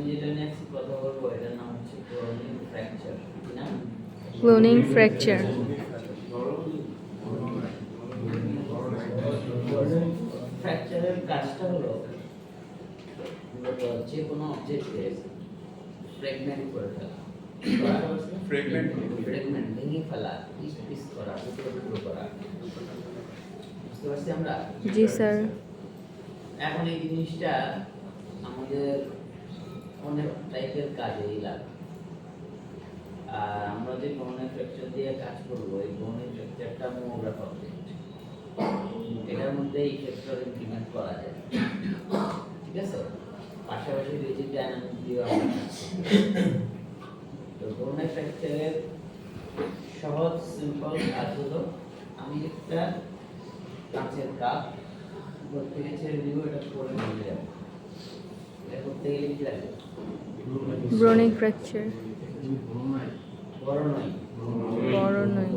আমি যেটা নিয়ে আজকে কথা বলবো এটার নাম হচ্ছে ক্লোনিং ফ্র্যাকচার। কি নাম? Cloning fracture. ফ্র্যাকচারের কাজটা হলো যে কোনো অবজেক্টকে ফ্র্যাগমেন্ট করে ফেলা, ফ্র্যাগমেন্ট ভেঙে ফেলা, পিস পিস করা, টুকরো টুকরো করা। বুঝতে পারছি আমরা? জি স্যার। এখন এই জিনিসটা আমাদের অনেক টাইপের কাজেই লাগে। আর আমরা যে ক্লোনিং ফ্র্যাকচার দিয়ে কাজ করবো, এই ক্লোনিং ফ্র্যাকচারটা মোনোগ্রাফ অবজেক্ট, এটার মধ্যে এই ফ্যাক্টর ইমপ্লিমেন্ট করা যায়। ঠিক আছে, পাশাপাশি রিজিড ডাইনামিক দিয়ে আমরা তো ক্লোনিং ফ্র্যাকচারের সহজ সিম্পল কাজ হলো আমি একটা কাঁচের কাপ উপর থেকে ছেড়ে দিব, এটা পরে নিয়ে যাবো। এটা করতে গেলে কি লাগে? ব্রোনিং ফ্র্যাকচার। বড় নয়, বড় নয়, বড় নয়,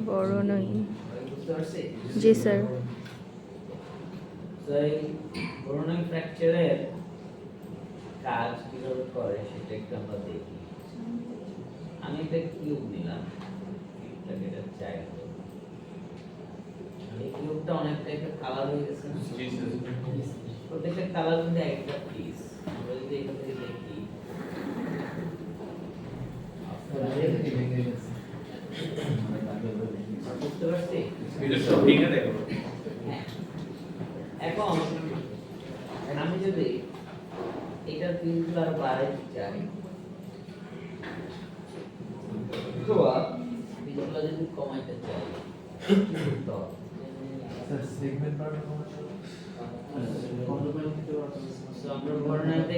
বড় নয়। বুঝতে পারছি? জি স্যার। তো এই ব্রোনিং ফ্র্যাকচারের কাজ কিভাবে করে সেটা একটু আমরা দেখি। আমি একটা কিউব নিলাম, কিউবটাকে এটা চাই, এই কিউবটা অনেকটা একটা কালার হয়ে গেছে না? প্রত্যেকটা কালার কিন্তু একটা পিস। আমরা যদি এখান থেকে দেখি বুঝতে পারছি? হ্যাঁ। এখন আমি যদি এটার পিসগুলো আরো বাড়াইতে চাই, অথবা পিসগুলো যদি কমাইতে চাই, কি করতে হবে? So, আমরা বর্ণনাতে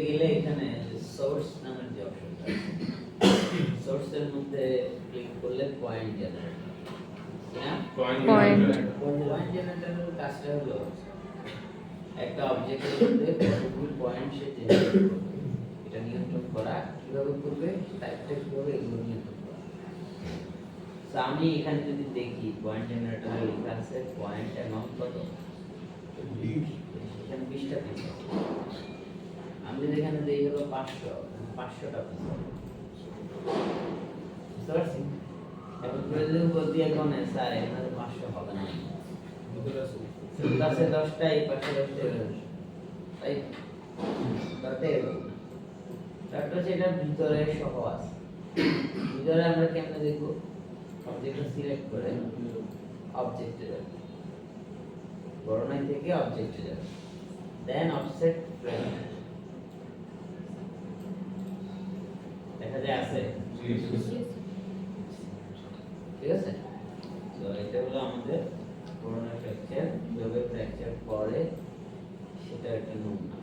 গেলে এখানে সোর্স নামের যে অপশনটা আছে, সোর্সের মধ্যে ক্লিক করলে পয়েন্ট জেনারেট, পয়েন্ট জেনারেটরের কাজটা হলো একটা অবজেক্টের মধ্যে কতগুলো পয়েন্ট সে জেনারেট করবে, এটা নিয়ন্ত্রণ করা। কিভাবে করবে, টাইপটা কিভাবে, এগুলো নিয়ন্ত্রণ করা। তো আমি এখানে যদি দেখি পয়েন্ট জেনারেটরে লেখা আছে পয়েন্ট অ্যামাউন্ট কত, এখানে 20টা পিস আছে। আমি যদি এখানে দেই হলো 500টা পিস, বুঝতে পারছি? এখন প্রয়োজন উপর দিয়ে কোনে স্যার এখানে 500 হবে না, কাছে 10টা, এই পাশে 10টা, তাই তাতে তারপর সেটা ভিতরে সহ আছে। ভিতরে আমরা কেমনে দেখবো? অবজেক্টটা সিলেক্ট করে অবজেক্টে যাবে, বর্ণনা থেকে অবজেক্টে যাবে, দেন অফসেট ফ্রেম দেখা যায় আছে। ঠিক আছে, তো এটা হলো আমাদের বর্ণনা ফ্র্যাকচার, কিভাবে ফ্র্যাকচার করে সেটা একটা নমুনা।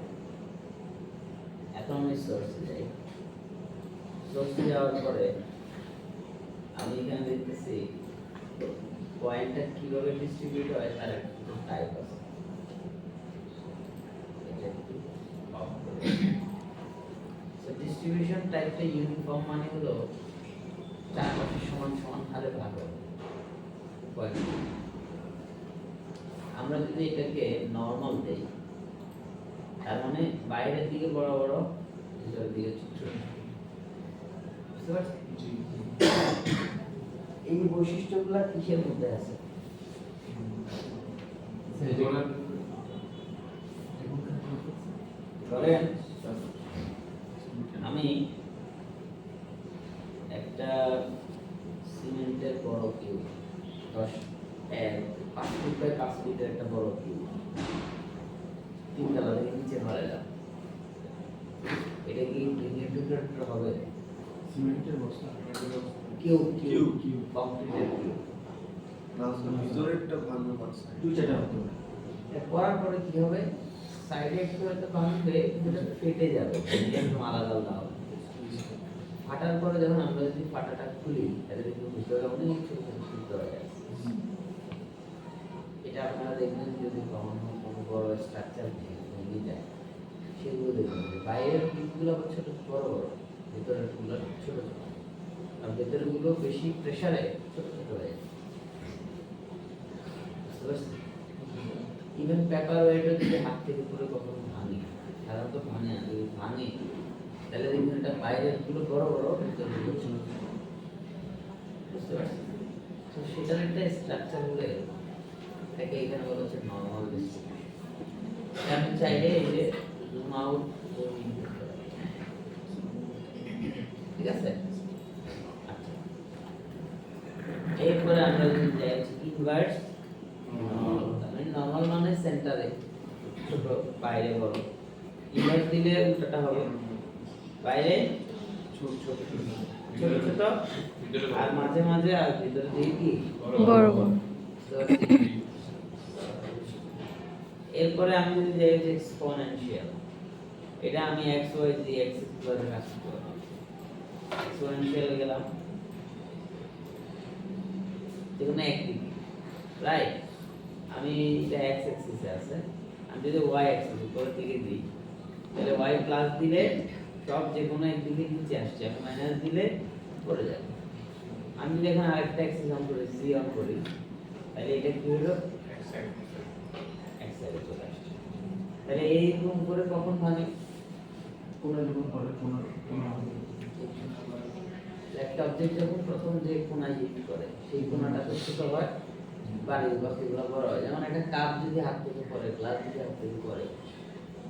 এখন আমি সোর্সে যাই। সোর্সে যাওয়ার পরে আমি এখানে দেখতেছি পয়েন্টটা কিভাবে ডিস্ট্রিবিউট হয় তার একটা টাইপ আছে। এটা একটু অফ করে, সো ডিস্ট্রিবিউশন টাইপটা ইউনিফর্ম মানে হলো চারপাশে সমান সমান হারে ভাগ হবে পয়েন্ট। আমরা যদি এটাকে নরমাল দেই, তার মানে বাইরের দিকে বড় বড়, ভিতরের দিকে ছোট ছোট। বুঝতে পারছি? এই বৈশিষ্ট্যগুলো কিসের মধ্যে আছে? ধরেন আমি একটা সিমেন্টের বড় কিউব, 5 ফুট বাই 5 ফুটের একটা বড় কিউব 3 তলা থেকে নিচে ফেলালাম, এটা কি ভেঙে টুকরো হবে? সিমেন্টের বস্তা, কিউব কংক্রিটের কিউব ভিতরেরটা ভালো পাচ্ছে, দুইটা হতে হবে। করার পরে কি হবে? সাইডে একটু হয়তো ভাঙবে, কিন্তু এটা ফেটে যাবে, একদম আলাদা আলাদা হবে। ফাটার পরে যখন আমরা যদি ফাটাটা খুলি, তাহলে দেখব ভিতরে অনেক ছোট ছোট টুকরো হয়ে গেছে। এটা আপনারা দেখবেন যদি কখনো কোনো বড় স্ট্রাকচার ভেঙে যায়, সেগুলো দেখবেন যে বাইরের পিসগুলো আবার ছোট বড় বড়, ভিতরের গুলো ছোট ছোট, আর ভেতরের গুলো বেশি প্রেসারে ছোট ছোট হয়ে যায়। ইভেন পেপার ওয়েটও যদি হাত থেকে পড়ে কখনো ভাঙে, সাধারণত ভাঙে না, যদি ভাঙে তাহলে দেখবেন এটা বাইরের গুলো বড় বড়, ভিতরে গুলো ছোট ছোট। বুঝতে পারছি? তো সেটার একটা স্ট্রাকচার হলে এটাকে এখানে বলা হচ্ছে নর্মাল ডিস্ট্রিবিউশন। আমি চাইলে এই যে জুম আউট ঠিক আছে। আচ্ছা, এরপরে আমরা যদি যাই ইনভার্স মানে নরমাল মানে সেন্টারে ছোট, বাইরে বড়। ইনভার্স দিলে উল্টাটা হবে, বাইরে ছোট ছোট ছোট ছোট আর মাঝে মাঝে আর ভিতরে দিয়ে কি বড় বড়। তো এরপরে আমি যদি যাই এক্সপোনেনশিয়াল, এটা আমি x y z x ধরে কাজ করব। এক্সপোনেনশিয়াল গেলাম, দেখুন একদিকে রাইট, আমি এটা x অ্যাক্সিসে আছে, আমি যদি y অ্যাক্সিস উপরের দিকে দিই তাহলে y প্লাস দিলে সব যে কোনো একদিকে নিচে আসছে, আমি মাইনাস দিলে পড়ে যাবে। আমি যদি এখানে আরেকটা অ্যাক্সিস অন করি, c অন করি, তাহলে এটা কি হলো x সাইডে চলে আসছে। তাহলে এইরকম করে কখন ভাঙে? কোন যখন পরে কোন একটা অবজেক্ট যখন প্রথম যে কোণায় হিট করে সেই কোণাটা তো ছোট হয়, বাড়ির বাকিগুলো বড় হয়। যেমন একটা কাপ যদি হাত থেকে পড়ে, গ্লাস যদি হাত থেকে পড়ে,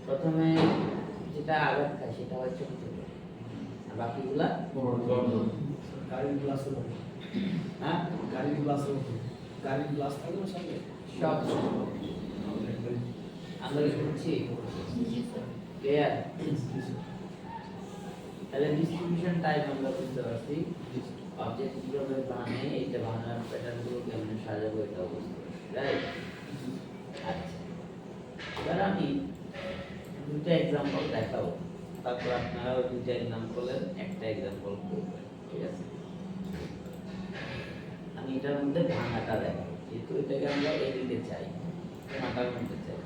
প্রথমে যেটা আঘাত খায় সেটা হয় ছোট ছোট, আর বাকিগুলা বড় বড় গাড়ির গ্লাস হলো, হ্যাঁ গাড়ির গ্লাস হলো, গাড়ির গ্লাস থাকলো সঙ্গে সব আমরা করছি ক্লিয়ার। তাহলে ডিস্ট্রিবিউশন টাইপ আমরা বুঝতে পারছি, অবজেক্ট কিভাবে ভাঙে, এইটা ভাঙার প্যাটার্ন গুলো কেমন সাজাবো এটাও বুঝতে পারছি, রাইট? আচ্ছা, এবার আমি দুটো এক্সাম্পল দেখাবো, তারপর আপনারা ওই দুটো এক্সাম্পলের একটা এক্সাম্পল করবেন, ঠিক আছে? আমি এটার মধ্যে ভাঙাটা দেখাবো, যেহেতু এটাকে আমরা এদিকে চাই, ভাঙাটার মধ্যে চাই,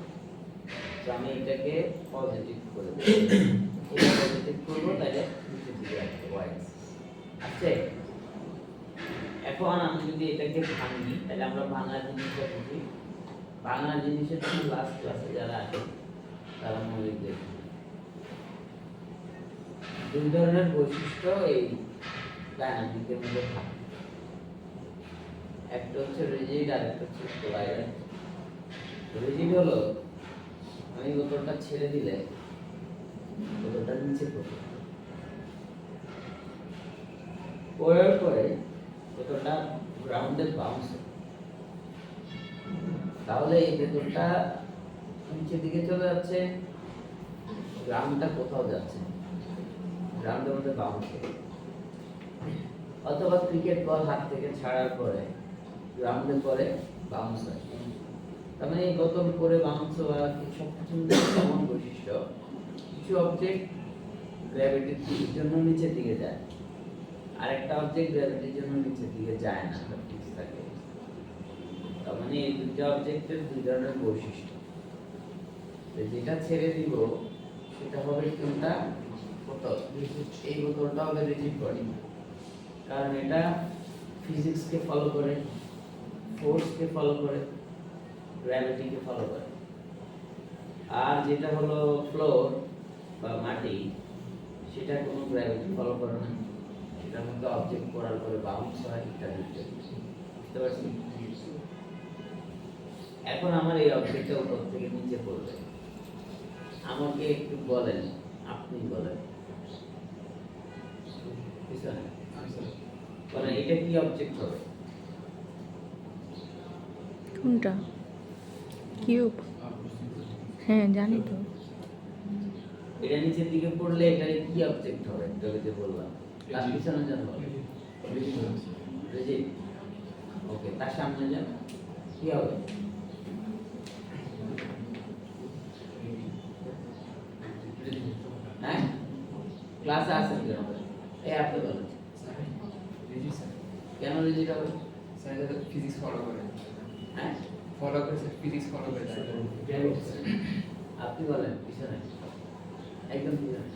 তো আমি এটাকে পজিটিভ করে দেব। এটা পজিটিভ করবো, তাহলে নিচের দিকে রাখবো y আছে। এখন আমি যদি এটাকে ভাঙি, তাহলে আমরা ভাঙার জিনিসটা বুঝি। ভাঙার জিনিসের জন্য লাস্ট ক্লাসে যারা আছে তারা মনে দেখবে দুই ধরনের বৈশিষ্ট্য এই ডায়নামিকের মধ্যে থাকে, একটা হচ্ছে রিজিড আর একটা হচ্ছে কোলাইডাল। রিজিড হলো আমি বোতলটা ছেড়ে দিলে বোতলটা নিচে পড়বে, পড়ার পরে বোতলটা গ্রাউন্ডে বাউন্স, তাহলে এই বোতলটা নিচের দিকে চলে যাচ্ছে, গ্রাউন্ডটা কোথাও যাচ্ছে, গ্রাউন্ডের মধ্যে বাউন্স হবে। অথবা ক্রিকেট বল হাত থেকে ছাড়ার পরে গ্রাউন্ডে পরে বাউন্স হয়, তার মানে এই বোতল করে বাউন্স হওয়া সব কিছু এমন বৈশিষ্ট্য। কিছু অবজেক্ট গ্র্যাভিটির জন্য নিচের দিকে যায়, আর একটা অবজেক্ট গ্র্যাভিটির জন্য নিচের দিকে যায় না, ফিক্স থাকে। তার মানে এই দুটো অবজেক্টের দুই ধরনের বৈশিষ্ট্য। তো যেটা ছেড়ে দিব সেটা হবে কোনটা? বোতল। এই বোতলটা হবে রিজিড বডি, কারণ এটা ফিজিক্সকে ফলো করে, ফোর্সকে ফলো করে, গ্র্যাভিটিকে ফলো করে। আর যেটা হলো ফ্লোর বা মাটি, সেটা কোনো গ্র্যাভিটি ফলো করে না, সেটার মধ্যে অবজেক্ট পড়ার পরে বাউন্স হয় ইত্যাদি ইত্যাদি। বুঝতে পারছি? এখন আমার এই অবজেক্টটা উপর থেকে নিচে পড়বে, আমাকে একটু বলেন, আপনি বলেন বলেন এটা কি অবজেক্ট হবে? কোনটা? কিউব? হ্যাঁ জানি তো। এটা নিচের দিকে পড়লে এটা কি অবজেক্ট হবে? তোকে যে বললাম তার পিছনে যান, রিজিড। ওকে, তার সামনে যান, কি হবে? হ্যাঁ, ক্লাসে আসেন কেন? এই আপনি বলেন কেন রিজিড হবে? ফিজিক্স ফলো করে, হ্যাঁ ফলো করে ফিজিক্স ফলো করে। আপনি বলেন পিছনে, একদম পিছনে।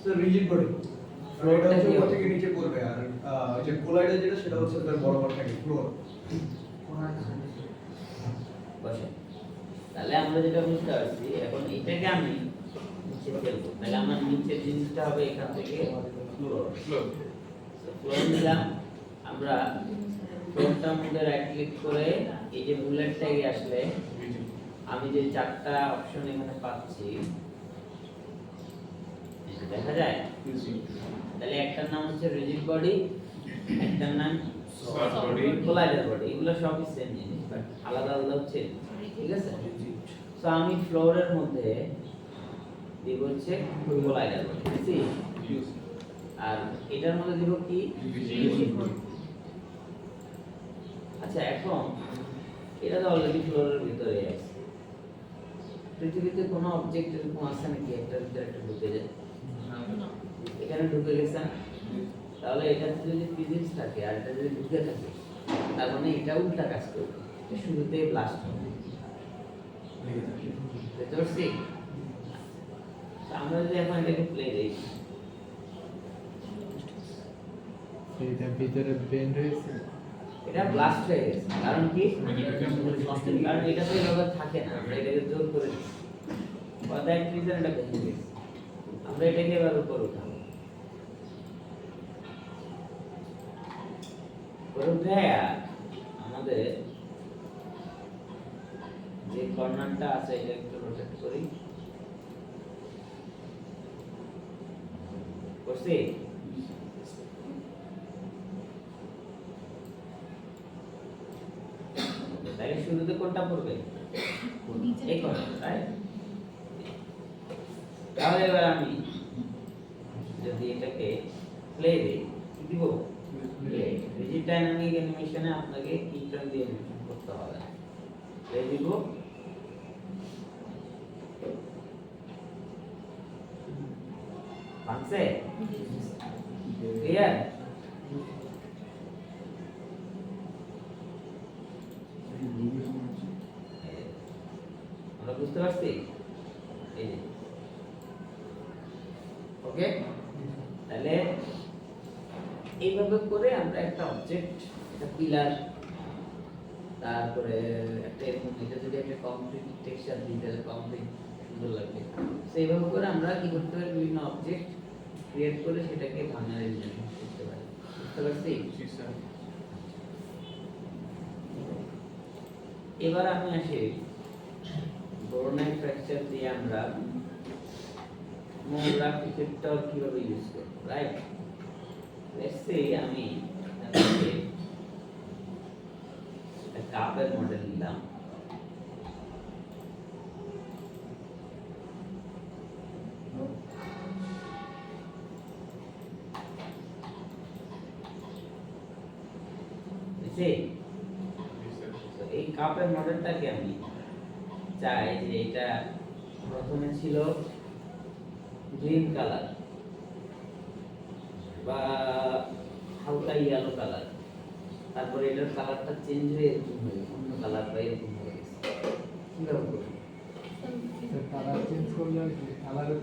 সো রিজিড বডি ফ্লোরটা হচ্ছে উপর থেকে নিচে পড়বে, আর যে কোলাইডাল যেটা সেটা হচ্ছে তার বরাবর থাকে ফ্লোর। বসে তাহলে আমরা যেটা বুঝতে পারছি এখন এটাকে আমি নিচে ফেলবো, তাহলে আমার নিচের জিনিসটা হবে এখান থেকে ফ্লোর। ফ্লোর নিলাম আমরা, ফ্লোরটার মধ্যে রাইট ক্লিক করে এই যে বুলেট ট্যাগে আসলে আমি যে চারটা অপশন এখানে পাচ্ছি এটা দেখা যায়। তাহলে একটার নাম হচ্ছে রিজিড বডি, একটার নাম Soft body, কোলাইডার বডি, এগুলো সবই সেম জিনিস বাট আলাদা আলাদা হচ্ছে, ঠিক আছে। সো আমি ফ্লোরের মধ্যে দিব হচ্ছে কোলাইডার বডি, বুঝছি? আর এটার মধ্যে দিব কি রিজিড বডি। আচ্ছা এখন এটা তো অলরেডি ফ্লোরের ভিতরে আছে, পৃথিবীতে কোনো অবজেক্ট এরকম আছে নাকি একটার ভিতরে একটা ঢুকে যায়? এখানে ঢুকে গেছে না? তাহলে এটাতে যদি ফিজিক্স থাকে আর এটা যদি ঢুকে থাকে তার মানে এটা উল্টা কাজ করবে, এটা শুরুতে ব্লাস্ট হবে, বুঝতে পারছি? তো আমরা যদি এখন এটাকে প্লে দেই, এটা ভিতরে বেন্ড হয়েছে। এটা ব্লাস্ট হয়ে গেছে, কারণ কি? কারণ এটা তো এভাবে থাকে না, আমরা এটাকে জোর করে দিচ্ছি, দ্যাট রিজন এটা ভেঙে গেছে। আমরা এটাকে এবার উপরে উঠাবো, উপরে উঠায়া আমাদের যে কর্নারটা আছে এটা একটু রোটেট করি, করছি? তাহলে শুরুতে কোনটা পড়বে? এই কর্নার, রাইট? তাহলে এবার আমি যদি এটাকে প্লে দিই, কি দিব? প্লে। রিজিড ডাইনামিক অ্যানিমেশনে আপনাকে কিটার্ন দিয়ে অ্যানিমেশন করতে হবে। প্লে দিব, ভাঙছে? ক্লিয়ার? আমরা বুঝতে পারছি? এই যে ওকে, তাহলে এইভাবে করে আমরা একটা অবজেক্ট, একটা পিলার, তারপরে একটা এরকম, এটা যদি একটা কংক্রিট টেক্সচার দিই তাহলে কংক্রিট সুন্দর লাগবে। সেইভাবে করে আমরা কি করতে পারি, বিভিন্ন অবজেক্ট ক্রিয়েট করে সেটাকে ভাঙার অ্যানিমেশন করতে পারি, বুঝতে পারছি? এবার আমি আসি বোরনাইট ফ্র্যাকচার দিয়ে আমরা মোগ্রাফ ইফেক্টর কিভাবে ইউজ করব, রাইট? লেটস সে আমি একটা কাপের মডেল নিলাম, এই কাপের মডেলটাকে আমি চাই যে এটা প্রথমে ছিল গ্রিন কালার বা হালকা ইয়েলো কালার, তারপরে এটার কালারটা চেঞ্জ হয়ে এরকম হয়ে অন্য কালার বা এরকম হয়ে গেছে, কিভাবে করব? কালার চেঞ্জ করলে কালারের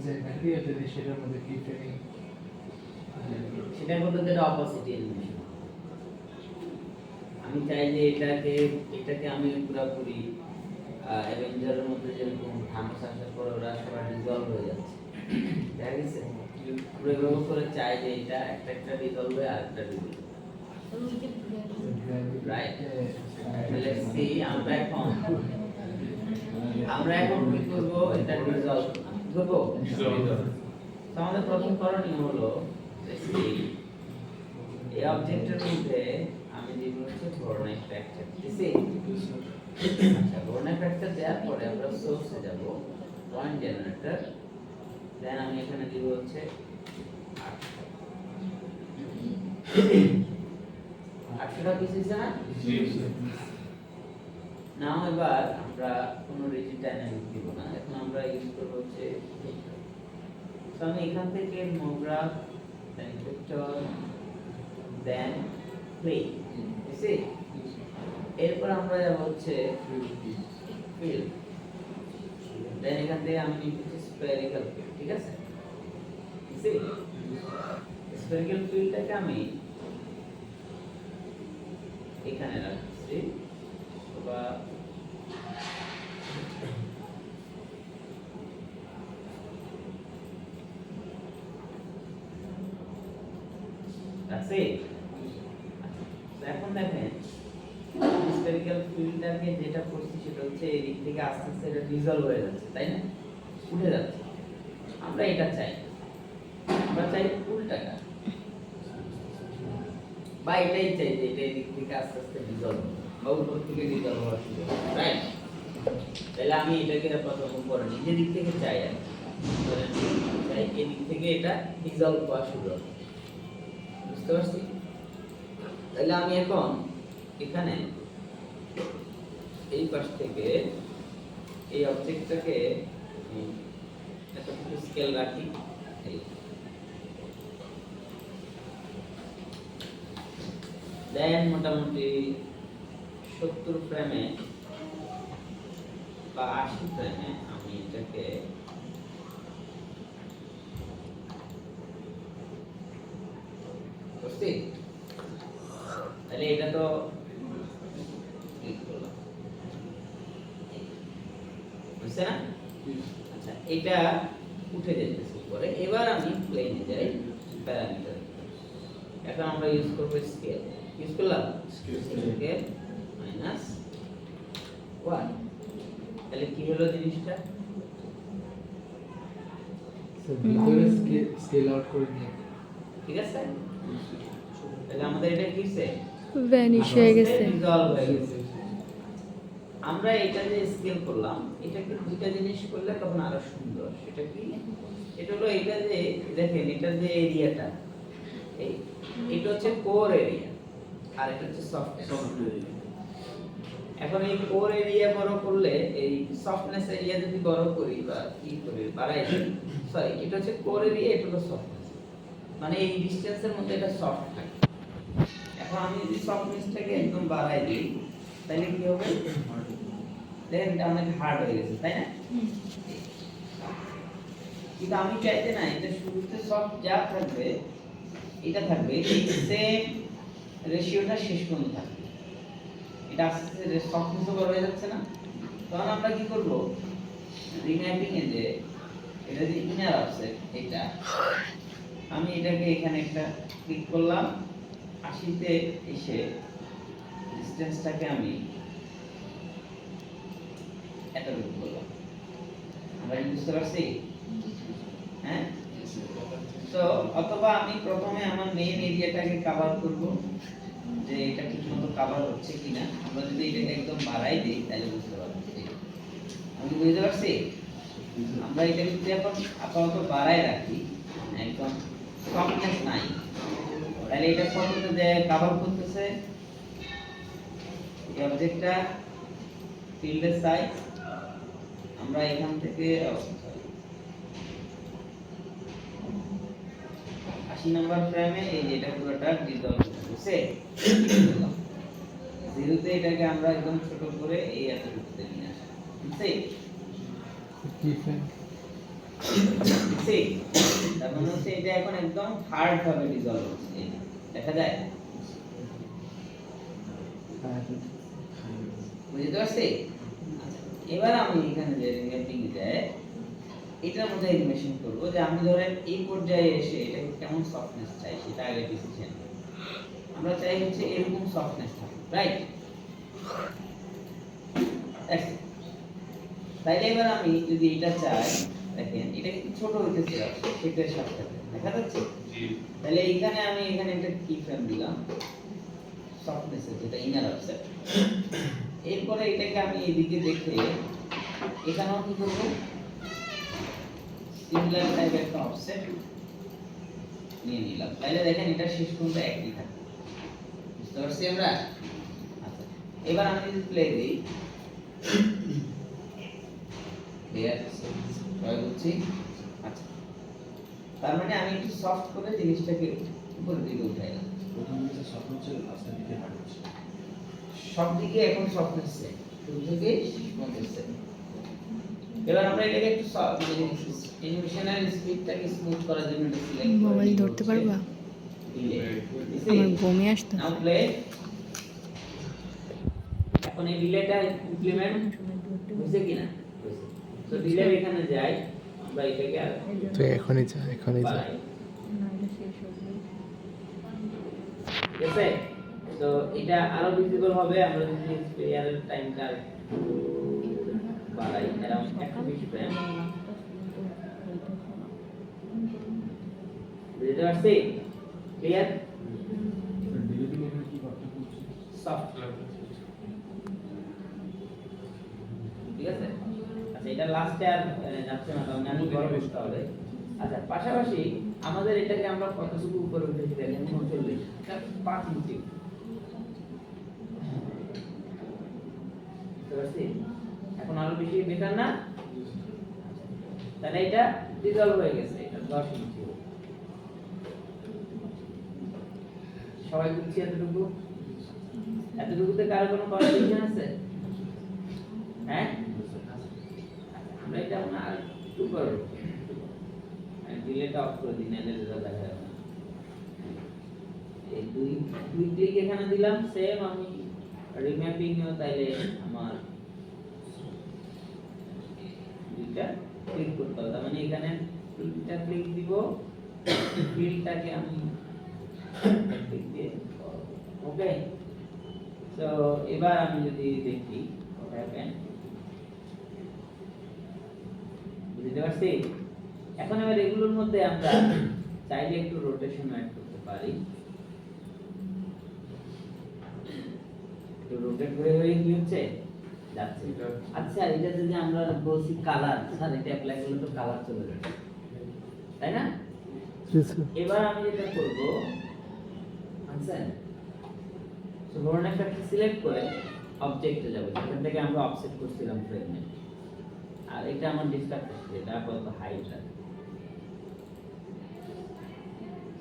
যে ম্যাটেরিয়াল যদি সেটার মধ্যে কি ট্রেনিং সেটা করতে গেলে অপোজিট অ্যানিমেশন। আমি চাই যে এটাকে আমি পুরোপুরি অ্যাভেঞ্জারের মধ্যে যেরকম থানোস আসার পর ওরা সবাই ডিজলভ হয়ে যাচ্ছে, দেখা গেছে? আমরা এভাবে করে চাই যে এটা একটা একটা ডিজলভ হয়ে আরেকটা ডিজলভ, রাইট? লেটস সি আমরা এখন কি করব, এটা ডিজলভ করব। তো আমাদের প্রথম করণীয় হলো লেটস সি এই অবজেক্টের মধ্যে আমি দিব হচ্ছে বোরনাইট ফ্র্যাকচার, দিছি? আচ্ছা, বোরনাইট ফ্র্যাকচার দেওয়ার পরে আমরা সোর্সে যাব, পয়েন্ট জেনারেটর, দেন আমি এখানে দিব হচ্ছে 800 পিস হইছে না? নাও এবার আমরা কোনো রিজিড ডাইনামিক দিব না, এখন আমরা ইউজ করব হচ্ছে তো আমি এখান থেকে মোগ্রাফ, দেন ভেক্টর, দেন প্লে, বুঝছি? এরপর আমরা যাব হচ্ছে ফিল্ড, দেন এখান থেকে আমি নিব হচ্ছে স্ফেরিক্যাল ফিল্ড, ঠিক আছে? বুঝছি? স্ফেরিক্যাল ফিল্ডটাকে আমি এখানে রাখছি বা আছে। তো এখন দেখেন স্ফেরিক্যাল ফিল্ডটাকে যেটা করছি সেটা হচ্ছে এই দিক থেকে আস্তে আস্তে এটা ডিজলভ হয়ে যাচ্ছে, তাই না? উঠে যাচ্ছে। আমরা এটা চাই, আমরা চাই উল্টাটা, বা এটাই চাই যে এটা এই দিক থেকে আস্তে আস্তে ডিজলভ বা উপর থেকে ডিজলভ হওয়া শুরু হবে, রাইট? তাহলে আমি এটাকে প্রথম করে নিজের দিক থেকে চাই, আর ধরেন চাই এই দিক থেকে এটা ডিজলভ হওয়া শুরু হবে, বুঝতে পারছি? তাহলে আমি এখন এখানে এই পাশ থেকে এই অবজেক্টটাকে এতটুকু স্কেল রাখি, দেন মোটামুটি 70 ফ্রেমে বা 80 ফ্রেমে আমি এটাকে বুঝছি। তাহলে এটা তো ক্লিক করলাম, বুঝছে না? আচ্ছা, এটা উঠে যেতেছে উপরে। এবার আমি প্লেনে যাই, প্যারামিটার। এখন আমরা ইউজ করব স্কেল। ইউজ করলাম স্কেল মাইনাস 1। তাহলে কি হলো জিনিসটা? স্যার ভিতরে স্কেল আউট করে নিয়ে ঠিক আছে? তাহলে আমাদের এটা কি হইছে? ভ্যানিশ হয়ে গেছে। ডিসলভ হয়ে গেছে। আমরা এটা যে স্কেল করলাম, এটাকে দুইটা জিনিস করলে তখন আরো সুন্দর। সেটা কি? এটা হলো এটা যে দেখেন এটা যে এরিয়াটা, এটা হচ্ছে কোর এরিয়া আর এটা হচ্ছে সফট এরিয়া। এখন এই কোর এরিয়া বড় করলে এই সফটনেস এরিয়া যদি বড় করি বা কি করি বাড়াই দিই, সরি এটা হচ্ছে কোর এরিয়া, এটা হলো সফটনেস, মানে এই ডিসটেন্সের মধ্যে এটা সফট থাকে। এখন আমি যদি সফটনেসটাকে একদম বাড়াই দিই তাহলে কি হবে? দেখেন এটা অনেক হার্ড হয়ে গেছে, তাই না? কিন্তু আমি চাইতে না এটা শুরুতে সফট যা থাকবে এটা থাকবে এই সেম রেশিওটা শেষ পর্যন্ত থাকবে। এটা আস্তে আস্তে সফটনেস বড় হয়ে যাচ্ছে না? তখন আমরা কি করব? রিম্যাপিং এ যে এটা যে ইনার অফসেট, এটা আমি এটাকে এখানে একটা ক্লিক করলাম, 80 তে এসে ডিসটেন্সটাকে আমি এটা ক্লিক করলাম। আমরা কি বুঝতে পারছি? হ্যাঁ, তো অথবা আমি প্রথমে আমার মেইন এরিয়াটাকে কভার করব যে এটা ঠিকমতো কভার হচ্ছে কিনা। আমরা যদি এটাকে একদম বাড়াই দিই তাহলে বুঝতে পারবো। আমি বুঝতে পারছি? আমরা এটা যদি এখন আপাতত বাড়াই রাখি, একদম সফটনেস নাই, তাহলে এটা কতটা যে কভার করতেছে এই অবজেক্টটা ফিল্ডের সাইজ। আমরা এখান থেকে 80 নাম্বার ফ্রেমে এই যেটা পুরোটা ডিজলভ হচ্ছে 0 তে এটাকে আমরা একদম ছোট করে এই এতটুকুতে নিয়ে আসি, বুঝছি? কি ফ্রেম বুঝছি? তার মানে হচ্ছে এটা এখন একদম হার্ড ভাবে ডিজলভ হচ্ছে, দেখা যায়? বুঝতে পারছি? আচ্ছা, এবার আমি এখানে যে রিম্যাপিং এ যাই, এটার মধ্যে অ্যানিমেশন করব যে আমি ধরেন এই পর্যায়ে এসে এটা কেমন সফটনেস চাই সেটা আগে ডিসিশন। আমরা চাই হচ্ছে এরকম সফটনেস থাকে, রাইট? তাইলে এবার আমি যদি এটা চাই, দেখেন এটা একটু ছোট হইতেছে সেটার সাথে দেখা যাচ্ছে। তাহলে এইখানে আমি এখানে একটা কি ফ্রেম দিলাম সফটনেস যেটা ইনার অফসেট। এরপরে এটাকে আমি এদিকে দেখে এখানেও কি করব? সিমিলার টাইপের একটা অফসেট নিয়ে নিলাম। তাহলে দেখেন এটা শেষ পর্যন্ত একই থাকে, বুঝতে পারছি আমরা? আচ্ছা, এবার আমি যদি প্লে দিই, বুঝছি? আচ্ছা, তার মানে আমি একটু সফট করে জিনিসটাকে উপরের দিকে উঠাইলাম। সব দিকে এখন সফটনেস সেট, শুরু থেকে শেষ পর্যন্ত সেট। এবার আমরা এটাকে একটু অ্যানিমেশনের স্পিডটাকে স্মুথ করার জন্য এটা সিলেক্ট করে মোবাইল ধরতে পারবা? আমার বমি আসতো। নাও প্লে। এখন এই ডিলেটা ইমপ্লিমেন্ট হইছে কিনা? হইছে। তো ডিলে এখানে যাই, আমরা এটাকে আর তো এখনই যা বাড়াই। ঠিক আছে? তো এটা আরো ভিজিবল হবে আমরা যদি স্পেয়ারের টাইমটা বাড়াই अराउंड 120 ফ্রেম। বুঝতে পারছি? ক্লিয়ার? সফট ঠিক আছে। আচ্ছা এটা লাস্টে আর যাচ্ছে না কারণ আমি বড় করতে হবে। আচ্ছা পাশাপাশি আমাদের এটাকে আমরা কতটুকু উপরে উঠেছি দেখেন 39 এটা 5 ইঞ্চি বুঝতে পারছি? এখন আরো বেশি বেটার না? তাহলে এটা ডিজলভ হয়ে গেছে এটা 10 ইঞ্চি সবাই বুঝছি এতটুকু? এতটুকুতে কারো কোনো কনফিউশন আছে? হ্যাঁ আমরা এটা না একটু করব ডিলেটা অফ করে দিন এর রেজাল্ট দেখা যাবে এই দুই ক্লিক এখানে দিলাম সেম আমি রিম্যাপিং এও তাইলে আমার দুইটা ক্লিক করতে হবে মানে এখানে তিনটা ক্লিক দিব ফিল্ডটাকে আমি ক্লিক দিয়ে ওকে সো এবার আমি যদি দেখি what happened বুঝতে পারছি এখন এবার এগুলোর মধ্যে আমরা চাইলে একটু রোটেশন অ্যাড করতে পারি একটু রোটেট হয়ে কি হচ্ছে যাচ্ছে আচ্ছা এটা যদি আমরা বলছি কালার স্যার এটা অ্যাপ্লাই করলে তো কালার চলে যাবে তাই না জি স্যার এবার আমি যেটা করব আচ্ছা সো ধরুন একটা সিলেক্ট করে অবজেক্টে যাব যেখান থেকে আমরা অফসেট করছিলাম ফ্রেমে আর এটা আমার ডিসকাস করছে এটা আপাতত হাইট আছে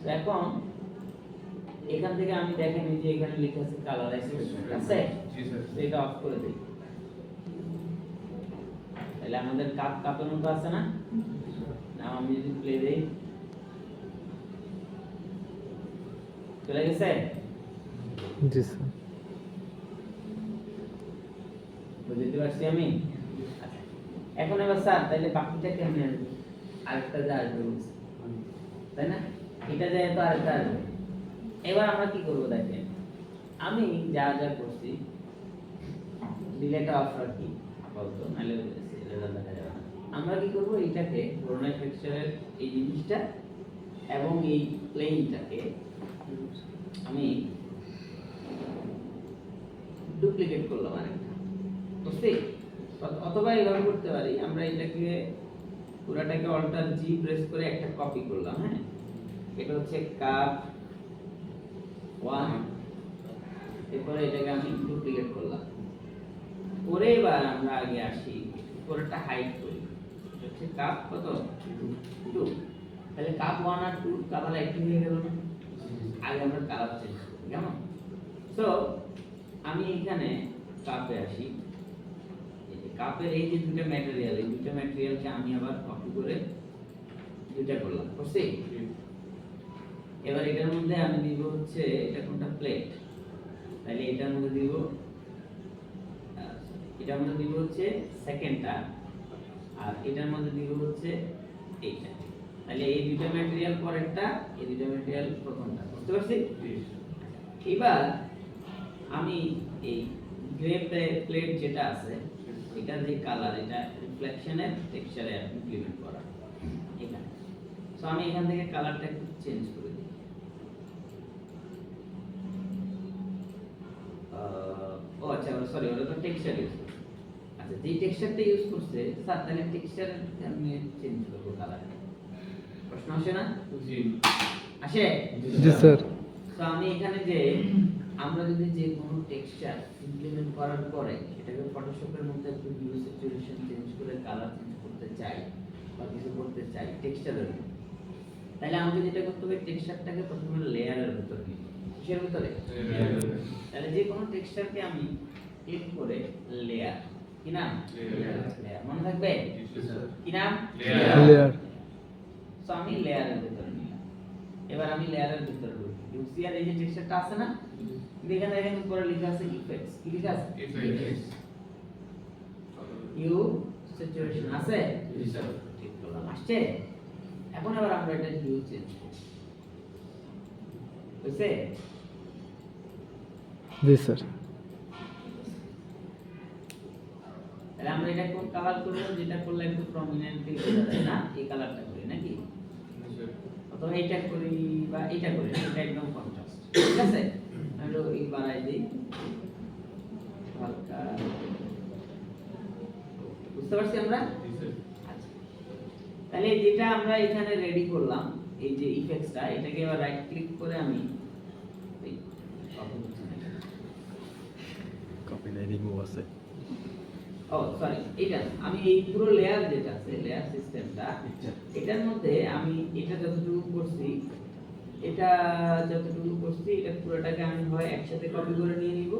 তো এখন এখান থেকে আমি দেখেন এই যে এখানে লেখা আছে কালারাইজেশন আছে জি স্যার তো এটা অফ করে দেই তাহলে আমাদের কাপের মতো আছে না না আমি যদি প্লে দেই চলে গেছে জি স্যার বুঝতে পারছি আমি আচ্ছা এখন এবার স্যার তাহলে বাকিটা কেমনে আসবে আরেকটা যা আসবে তাই না এটা যায় তো আরেকটা আসবে এবার আমরা কি করব দেখেন আমি যা যা করছি ডিলেটা অফ রাখি বলতো নালে রেজাল্ট দেখা যাবে না আমরা কি করব এইটাকে ব্রোনাই টেক্সচারের এই জিনিসটা এবং এই প্লেনটাকে আমি ডুপ্লিকেট করলাম আরেকটা বুঝতে অথবা এইভাবে করতে পারি আমরা এটাকে পুরাটাকে অল্টার জি প্রেস করে একটা কপি করলাম হ্যাঁ এটা হচ্ছে কাপ 1 এরপরে এটাকে আমি ডুপ্লিকেট করলাম পরে এবার আমরা আগে আসি পুরোটা হাইড করি এটা হচ্ছে কাপ কত 2 তাহলে কাপ 1 আর 2 কালার একই হয়ে গেল না আগে আমরা কালার চেঞ্জ করি কেমন সো আমি এখানে কাপে আসি এই যে কাপের এই যে দুটো ম্যাটেরিয়াল এই দুটো ম্যাটেরিয়ালকে আমি আবার কপি করে দুটো করলাম বুঝছি এবার এটার মধ্যে আমি দিব হচ্ছে এটা কোনটা প্লেট তাহলে এটার মধ্যে দিব এটার মধ্যে দিব হচ্ছে সেকেন্ডটা আর এটার মধ্যে দিব হচ্ছে এইটা তাহলে এই দুটো ম্যাটেরিয়াল পরেরটা এই দুটো ম্যাটেরিয়াল প্রথমটা বুঝতে পারছি এবার আমি এই গ্রে প্লেট যেটা আছে এটার যে কালার এটা রিফ্লেকশনের টেক্সচারে ইমপ্লিমেন্ট করা এখানে সো আমি এখান থেকে কালারটা একটু চেঞ্জ করে দিই ও আচ্ছা সরি ওটা তো টেক্সচার ইউজ করছে আচ্ছা যে টেক্সচারটা ইউজ করছে স্যার তাহলে টেক্সচার আমি চেঞ্জ করব কালার প্রশ্ন আসে না জি আসে জি স্যার তো আমি এখানে যে আমরা যদি যে কোনো টেক্সচার ইমপ্লিমেন্ট করার পরে এটাকে ফটোশপের মধ্যে একটু ভিউ স্যাচুরেশন চেঞ্জ করে কালার চেঞ্জ করতে চাই বা কিছু করতে চাই টেক্সচারের তাহলে আমাকে যেটা করতে হবে টেক্সচারটাকে প্রথমে লেয়ারের ভিতর নিয়ে কিসের ভিতরে তাহলে যে কোনো টেক্সচারকে আমি ক্লিক করে লেয়ার কি নাম লেয়ার মনে থাকবে কি নাম লেয়ার সো আমি লেয়ারের ভিতর নিলাম এবার আমি লেয়ারের ভিতর ঢুকি ইউসি আর এই যে টেক্সচারটা আছে না এখানে দেখেন উপরে লেখা আছে ইফেক্টস কি লেখা আছে ইফেক্টস ইউ স্যাচুরেশন আছে জি স্যার ঠিক করলাম আসছে এখন আবার আমরা এটা হিউ চেঞ্জ করব বুঝছে জি স্যার। তাহলে আমরা এটা কোন কালার করব, যেটা করলে একটু প্রমিনেন্টলি বোঝা যায় না, এই কালারটা করি নাকি, অথবা এইটা করি বা এইটা করি, এটা একদম কন্ট্রাস্ট, ঠিক আছে। আমরা এই বানাই দিই হালকা, বুঝতে পারছি আমরা। আচ্ছা, তাহলে যেটা আমরা এখানে রেডি করলাম, এই যে ইফেক্টসটা, এটাকে এবার রাইট ক্লিক করে আমি এই কপি নাই, রিমুভ আছে। ও সরি, এটা আমি এই পুরো লেয়ার যেটা আছে, লেয়ার সিস্টেমটা, এটার মধ্যে আমি এটা যতটুকু করছি, এটা যতটুকু করছি, এটা পুরোটাকে আমি হয় একসাথে কপি করে নিয়ে নিব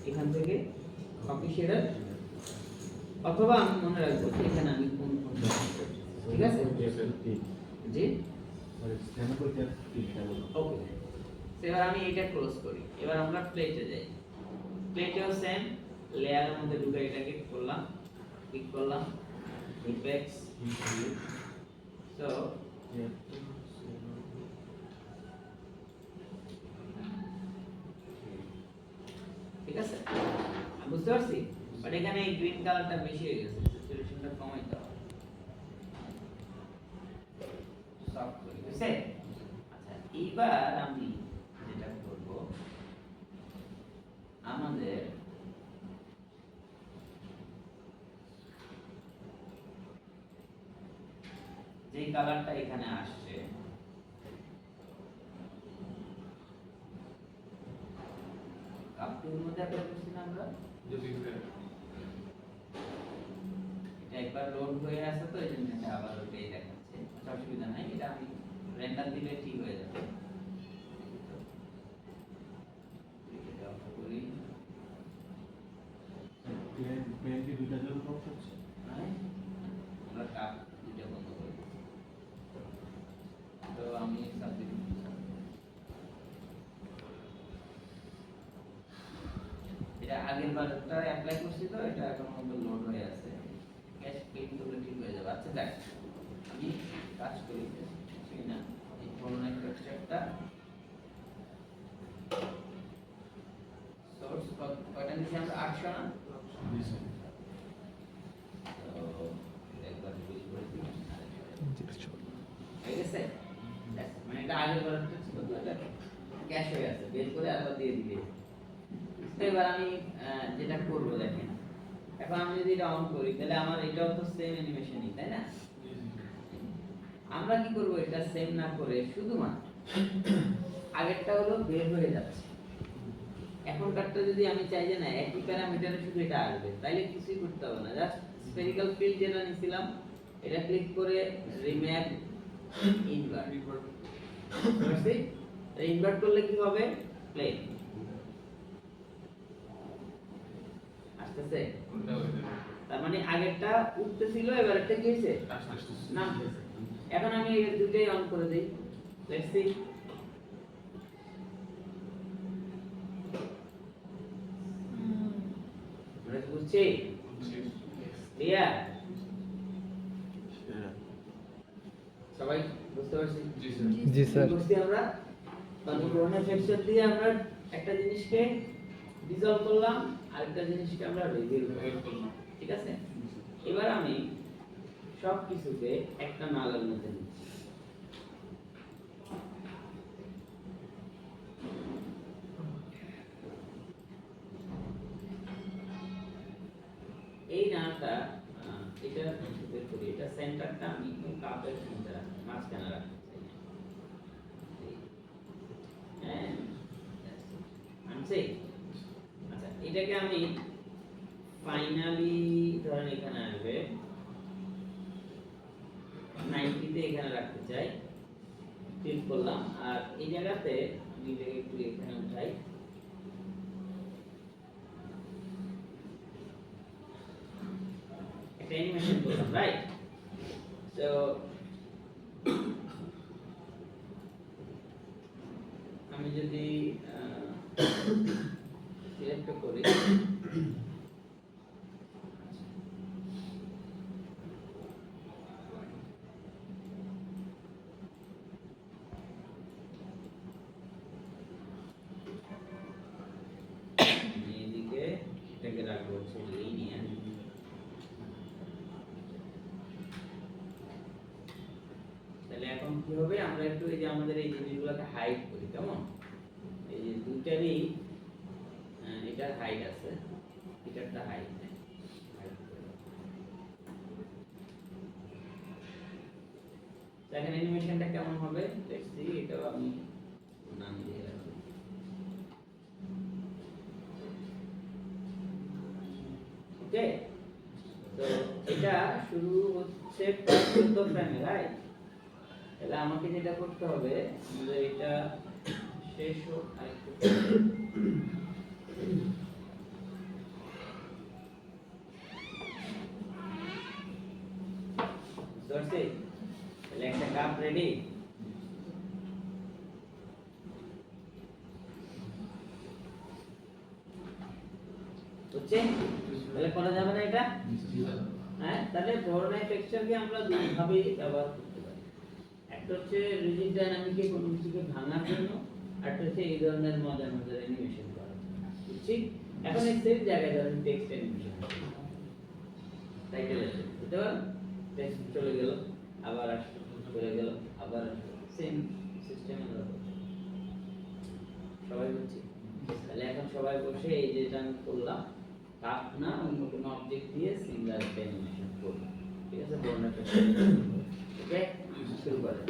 এখান থেকে, কপি শেডার, অথবা আমি মনে রাখবো যে এখানে আমি কোন কোন, ঠিক আছে জি ওকে। এবার আমি এটা ক্লোজ করি, এবার আমরা প্লেটে যাই, প্লেটেও সেম লেয়ারের মধ্যে ঢুকে এটাকে করলাম, ক্লিক করলাম ইফেক্টস, সো ঠিক আছে, আমি বুঝতে পারছি। বাট এখানে এই গ্রিন কালারটা বেশি হয়ে গেছে, স্যাচুরেশনটা কমাইতে হবে, সফট করে দিছে। আচ্ছা, এবার আমি যেটা করব, আমাদের যে কালারটা এখানে আসছে, কাপটির মধ্যে অ্যাপ্লাই করছি না আমরা, এটা একবার লোড হয়ে আসে তো এই জন্য এটা আবার ওইটাই দেখাচ্ছে, অসুবিধা নাই, এটা আমি রেন্ডার দিলে ঠিক হয়ে যাবে। এটা অফ করি, হ্যাঁ আমরা কাপ দুটো বন্ধ করি, তো আমি সাবমিট, এটা আগের বারটা অ্যাপ্লাই করছি তো এটা এখন মধ্যে লোড হয়ে আছে, ক্যাশ ক্লিক করলে ঠিক হয়ে যাবে। আচ্ছা দেখ, আমি কাজ করি ঠিক না, এই ফরম্যাট টেক্সচারটা সোর্স কয়টা নিচে আমরা 800 না, তো একবার ক্লিক করে দিই, ঠিক আছে। মানে এটা আগের বারটা ছিল তো এটা ক্যাশ হয়ে আছে, বের করে আবার দিয়ে দিবে। এবার আমি যেটা করব দেখেন, এখন আমি যদি এটা অন করি তাহলে আমার এটাও তো সেম অ্যানিমেশনই, তাই না। আমরা কি করব, এটা সেম না করে শুধুমাত্র আগেরটা হলো বের হয়ে যাচ্ছে, এখনকারটা যদি আমি চাই যে না একই প্যারামিটারে শুধু এটা আসবে, তাইলে কিছুই করতে হবে না, জাস্ট স্ফেরিক্যাল ফিল যেটা নিছিলাম এটা ক্লিক করে রিম্যাপ ইনভার্ট, বুঝছি। ইনভার্ট করলে কি হবে, প্লেন আসতেছে, তার মানে আগেরটা উঠতেছিল, এবার একটা কি হইছে নামতেছে। এখন আমি এই দুটোই অন করে দেই, লেটস সি, আমরা কি বুঝছি, ক্লিয়ার সবাই, বুঝতে পারছি। জি স্যার। বুঝছি আমরা কনফিগারেশন সেকশন দিয়ে আমরা একটা জিনিসকে ডিসলভ করলাম, আরেকটা জিনিসকে আমরা রিভিল করলাম, ঠিক আছে। এবার আমি সব কিছুকে একটা নালের মধ্যে নিচ্ছি, এই নালটা এটা বের করি, এটা সেন্টারটা আমি কাপের মধ্যে রাখি, মাঝখানে রাখি, হ্যাঁ আনছি। আচ্ছা, এটাকে আমি ফাইনালি ধরেন এখানে আসবে 90 তে এখানে রাখতে চাই, ক্লিক করলাম, আর এই জায়গাতে আমি এটাকে একটু এখানে উঠাই, একটা অ্যানিমেশন করলাম, রাইট। সো আমি যদি সিলেক্ট করি, হচ্ছে লিনিয়ার। তাহলে এখন কি হবে, আমরা একটু এই যে আমাদের এই জিনিসগুলোকে হাইড করি, কেমন? এই যে দুটারই এটার হাইট আছে, এটারটা হাইট নেই। দেখেন অ্যানিমেশনটা কেমন হবে, লেটস সি। এটাও আমি নাম দিয়ে রাখবো। ওকে, তো এটা শুরু হচ্ছে 14 ফ্রেমে, রাইট? তাহলে আমাকে যেটা করতে হবে, যে এটা শেষ হোক আরেকটু। ধরছি? তাহলে একটা কাপ রেডি। বুঝছেন? তাহলে করা যাবে না এটা? হ্যাঁ, তাহলে ধরনের টেক্সচারকে আমরা দুই ভাবে ব্যবহার করতে পারি। একটা হচ্ছে রিজিড ডাইনামিকে কোনো কিছুকে ভাঙার জন্য, আর একটা হচ্ছে এই ধরনের মজার মজার অ্যানিমেশন করার জন্য। বুঝছি? এখন এই সেম জায়গায় ধরেন টেক্সট অ্যানিমেশন, টাইটেল আছে, বুঝতে পারলেন? টেক্সট চলে গেল, আবার আসলো, চলে গেল, আবার আসলো, সেম সিস্টেম আমরা করছি। সবাই বুঝছি? তাহলে এখন সবাই বসে এই যেটা আমি করলাম, কাপ না অন্য কোনো অবজেক্ট দিয়ে সিঙ্গেল অ্যানিমেশন করব। ঠিক আছে? বর্ণনাটা ওকে, শুরু করেন।